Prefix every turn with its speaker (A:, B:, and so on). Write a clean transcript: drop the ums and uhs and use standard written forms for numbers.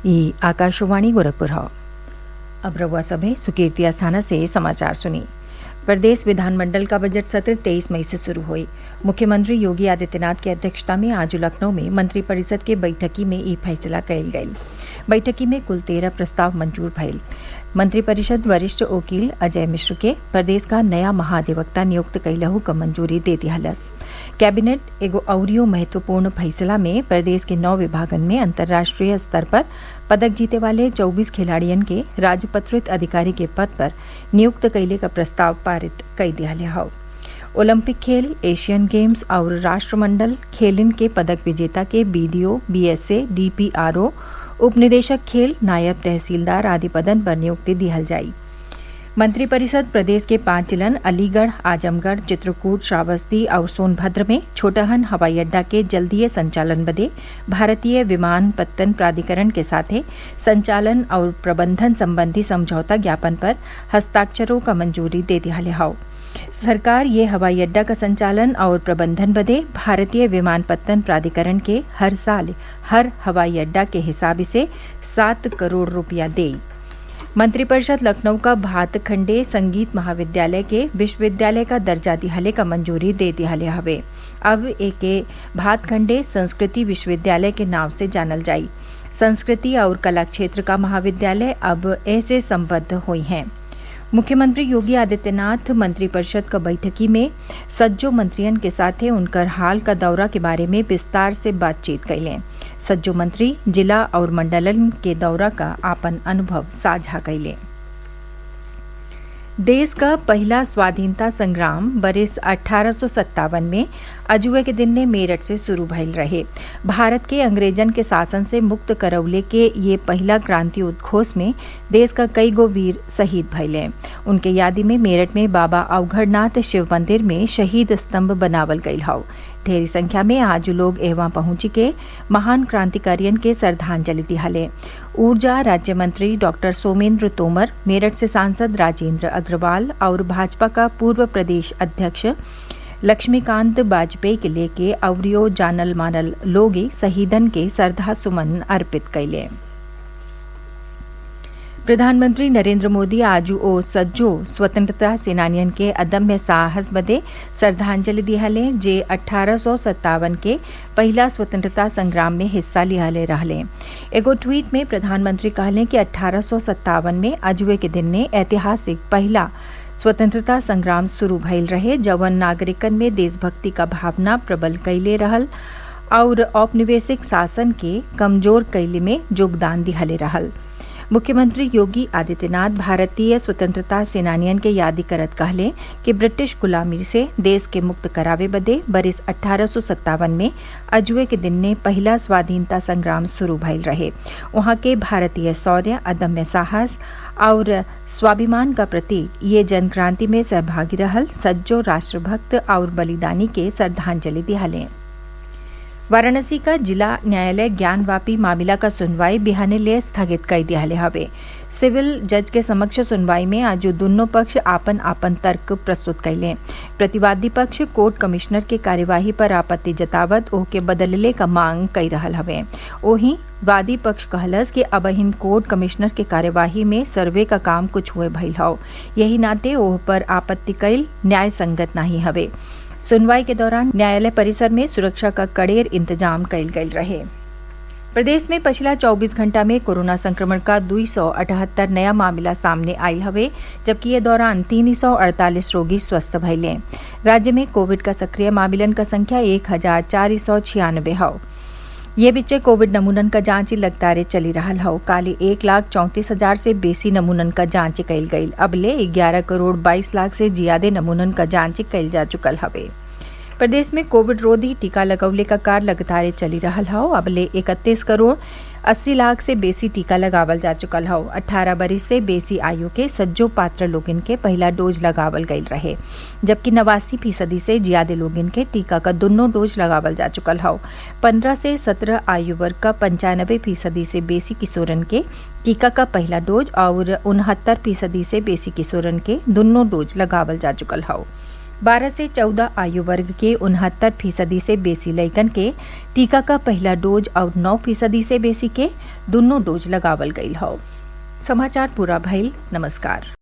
A: ये आकाशवाणी गोरखपुर है। अब रउआ सभे सुकीर्ति अस्थाना से समाचार सुनी। प्रदेश विधानमंडल का बजट सत्र 23 मई से शुरू हुई। मुख्यमंत्री योगी आदित्यनाथ की अध्यक्षता में आज लखनऊ में मंत्रिपरिषद के बैठकी में ई फैसला कयल गयल। बैठकी में कुल 13 प्रस्ताव मंजूर भइल। मंत्रिपरिषद वरिष्ठ वकील अजय मिश्र के प्रदेश का नया महाधिवक्ता नियुक्त कैलहू का मंजूरी दे दिहलस। कैबिनेट एगो अउरियो महत्वपूर्ण फैसला में प्रदेश के 9 विभागन में अंतर्राष्ट्रीय स्तर पर पदक जीते वाले 24 खिलाड़ियन के राजपत्रित अधिकारी के पद पर नियुक्त कैले का प्रस्ताव पारित कई दिहले हौ। ओलंपिक खेल, एशियन गेम्स और राष्ट्रमंडल खेलिन के पदक विजेता के बीडीओ, बीएसए, डीपीआरओ, उप निदेशक खेल, नायब तहसीलदार आदि पदन पर नियुक्ति दिहल जाई। मंत्रिपरिषद प्रदेश के 5 जिलन अलीगढ़, आजमगढ़, चित्रकूट, श्रावस्ती और सोनभद्र में छोटहन हवाई अड्डा के जल्दीय संचालन बदे भारतीय विमानपत्तन प्राधिकरण के साथे संचालन और प्रबंधन संबंधी समझौता ज्ञापन पर हस्ताक्षरों का मंजूरी दे दिया हौ। सरकार ये हवाई अड्डा का संचालन और प्रबंधन बदे भारतीय विमानपत्तन प्राधिकरण के हर साल हर हवाई अड्डा के हिसाब से 7 करोड़ रुपया दे। मंत्रिपरिषद लखनऊ का भातखंडे संगीत महाविद्यालय के विश्वविद्यालय का दर्जा दिहले का मंजूरी दे दिहले हवे। अब एके भातखंडे संस्कृति विश्वविद्यालय के नाम से जानल जाई। संस्कृति और कला क्षेत्र का महाविद्यालय अब ऐसे संबद्ध हुई हैं। मुख्यमंत्री योगी आदित्यनाथ मंत्रिपरिषद का बैठकी में सज्जो मंत्रियन के साथ उनकर हाल का दौरा के बारे में विस्तार से बातचीत कैलें। सज्जो मंत्री जिला और मंडलन के दौरा का आपन अनुभव साझा कैलें। देश का पहला स्वाधीनता संग्राम बरिस 1857 में अजुए के दिन ने मेरठ से शुरू भइल रहे। भारत के अंग्रेजन के शासन से मुक्त करौले के ये पहला क्रांति उद्घोष में देश का कई गो वीर शहीद भइले। उनके यादी में मेरठ में बाबा अवघड़नाथ शिव मंदिर में शहीद स्तंभ बनावल गईल हौ। ढेरी संख्या में आज लोग एवं पहुंची के महान क्रांतिकारियन के श्रद्धांजलि दिहले। ऊर्जा राज्य मंत्री डॉक्टर सोमेंद्र तोमर, मेरठ से सांसद राजेंद्र अग्रवाल और भाजपा का पूर्व प्रदेश अध्यक्ष लक्ष्मीकांत वाजपेयी के लेके अवरियो जानल मानल लोग शहीदन के श्रद्धा सुमन अर्पित कैले। प्रधानमंत्री नरेंद्र मोदी आज ओ सज्जो स्वतंत्रता सेनानियन के अदम्य साहस बदे श्रद्धांजलि दिहले जे 1857 के पहला स्वतंत्रता संग्राम में हिस्सा लिहले रहले। एगो ट्वीट में प्रधानमंत्री कहले कि 1857 में अजुए के दिन ने ऐतिहासिक पहला स्वतंत्रता संग्राम शुरू भइल रहे, जवन नागरिकन में देशभक्ति का भावना प्रबल कैले रहल और औपनिवेशिक शासन के कमजोर कैले में योगदान दिहले रहल। मुख्यमंत्री योगी आदित्यनाथ भारतीय स्वतंत्रता सेनानियन के यादी करत कहले कि ब्रिटिश गुलामी से देश के मुक्त करावे बदे बरिस 1857 में अजुए के दिन ने पहला स्वाधीनता संग्राम शुरू भइल रहे। वहाँ के भारतीय शौर्य, अदम्य साहस और स्वाभिमान का प्रतीक ये जनक्रांति में सहभागी रहल सज्जो राष्ट्रभक्त और बलिदानी के श्रद्धांजलि दिहले। वाराणसी का जिला न्यायालय ज्ञानवापी मामला का सुनवाई बिहाने लिए स्थगित कर दिया हवे। सिविल जज के समक्ष सुनवाई में आज दोनों पक्ष आपन आपन तर्क प्रस्तुत कैले। प्रतिवादी पक्ष कोर्ट कमिश्नर के कार्यवाही पर आपत्ति जतावत ओके बदलले का मांग कई रहल हवे। ओही वादी पक्ष कहलस कि अब इन कोर्ट कमिश्नर के कार्यवाही में सर्वे का काम कुछ हुए भइल हौ, यही नाते ओह पर आपत्ति कैल न्याय संगत नहीं हवे। सुनवाई के दौरान न्यायालय परिसर में सुरक्षा का कड़ेर इंतजाम कइल गयल रहे। प्रदेश में पिछला 24 घंटा में कोरोना संक्रमण का 278 नया मामला सामने आयल हवे, जबकि ये दौरान 348 रोगी स्वस्थ भइले। राज्य में कोविड का सक्रिय मामलन का संख्या 1496 हौ। ये बीचे कोविड नमूनन का जांच लगातार चली रहा हौ। काली 1,34,000 से बेसी नमूनन का जांच कइल गई। अबले 11 करोड़ 22 लाख से ज्यादा नमूनन का जांच कइल जा चुकल हवे। प्रदेश में कोविड रोधी टीका लगौले का कार्य लगातार चली रहा हौ। अबले 31 करोड़ 80 लाख से बेसी टीका लगावल जा चुकल हौ। 18 बरिस से बेसी आयु के सज्जो पात्र लोगन के पहला डोज लगावल गई रहे, जबकि 89% से ज्यादा लोगन के टीका का दोनों डोज लगावल जा चुकल हौ। 15 से 17 आयु वर्ग का 95% से बेसी किशोरन के टीका का पहला डोज और 69% से बेसी किशोरन के दोनों डोज लगावल जा चुकल हौ। 12 से 14 आयु वर्ग के 69% से बेसी लइकन के टीका का पहला डोज और 9% से बेसी के दोनों डोज लगावल गईल हौ। समाचार पूरा भइल। नमस्कार।